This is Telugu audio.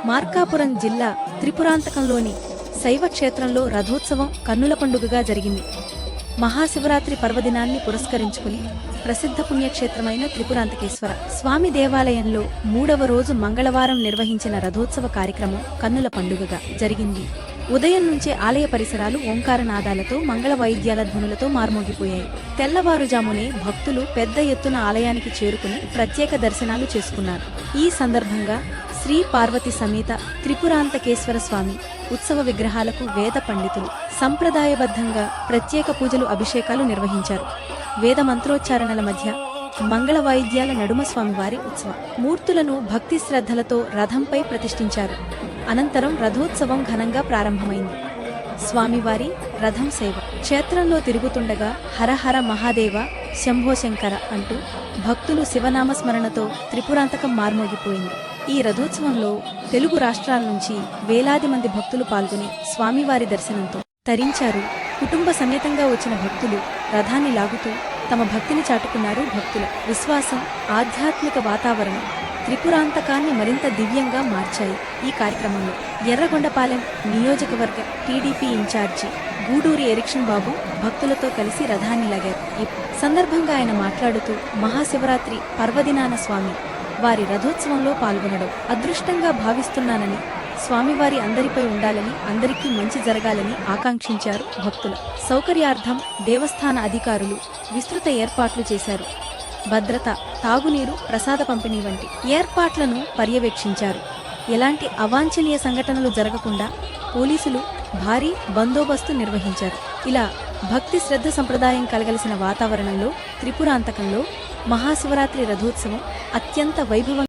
మార్కాపురం జిల్లా త్రిపురాంతకంలోని శైవ క్షేత్రంలో రథోత్సవం కన్నుల పండుగగా జరిగింది. మహాశివరాత్రి పర్వదినాన్ని పురస్కరించుకుని ప్రసిద్ధ పుణ్యక్షేత్రమైన త్రిపురాంతకేశ్వర స్వామి దేవాలయంలో 3వ రోజు మంగళవారం నిర్వహించిన రథోత్సవ కార్యక్రమం కన్నుల పండుగగా జరిగింది. ఉదయం నుంచే ఆలయ పరిసరాలు ఓంకారనాదాలతో మంగళ వాయిద్యాల ధ్వనులతో మార్మోగిపోయాయి. తెల్లవారుజామునే భక్తులు పెద్ద ఎత్తున ఆలయానికి చేరుకుని ప్రత్యేక దర్శనాలు చేసుకున్నారు. ఈ సందర్భంగా శ్రీ పార్వతి సమేత త్రిపురాంతకేశ్వర స్వామి ఉత్సవ విగ్రహాలకు వేద పండితులు సంప్రదాయబద్ధంగా ప్రత్యేక పూజలు అభిషేకాలు నిర్వహించారు. వేద మంత్రోచ్చారణల మధ్య మంగళ వాయిద్యాల నడుమ స్వామివారి ఉత్సవ మూర్తులను భక్తి శ్రద్ధలతో రథంపై ప్రతిష్ఠించారు. అనంతరం రథోత్సవం ఘనంగా ప్రారంభమైంది. స్వామివారి రథం సేవ క్షేత్రంలో తిరుగుతుండగా హరహర మహాదేవ శంభో శంకర అంటూ భక్తులు శివనామ స్మరణతో త్రిపురాంతకం మార్మోగిపోయింది. ఈ రథోత్సవంలో తెలుగు రాష్ట్రాల నుంచి వేలాది మంది భక్తులు పాల్గొని స్వామివారి దర్శనంతో తరించారు. కుటుంబ సమేతంగా వచ్చిన భక్తులు రథాన్ని లాగుతూ తమ భక్తిని చాటుకున్నారు. భక్తుల విశ్వాసం, ఆధ్యాత్మిక వాతావరణం త్రిపురాంతకాన్ని మరింత దివ్యంగా మార్చాయి. ఈ కార్యక్రమంలో ఎర్రగొండపాలెం నియోజకవర్గ టీడీపీ ఇన్ఛార్జి గూడూరి ఎరిక్షన్ బాబు భక్తులతో కలిసి రథాన్ని లాగారు. ఈ సందర్భంగా ఆయన మాట్లాడుతూ మహాశివరాత్రి పర్వదినాన స్వామి వారి రథోత్సవంలో పాల్గొనడం అదృష్టంగా భావిస్తున్నానని, స్వామివారి అందరిపై ఉండాలని, అందరికీ మంచి జరగాలని ఆకాంక్షించారు. భక్తుల సౌకర్యార్థం దేవస్థాన అధికారులు విస్తృత ఏర్పాట్లు చేశారు. భద్రత, తాగునీరు, ప్రసాద పంపిణీ వంటి ఏర్పాట్లను పర్యవేక్షించారు. ఎలాంటి అవాంఛనీయ సంఘటనలు జరగకుండా పోలీసులు భారీ బందోబస్తు నిర్వహించారు. ఇలా భక్తి శ్రద్ధ సంప్రదాయం కలగలిసిన వాతావరణంలో త్రిపురాంతకంలో మహాశివరాత్రి రథోత్సవం అత్యంత వైభవంగా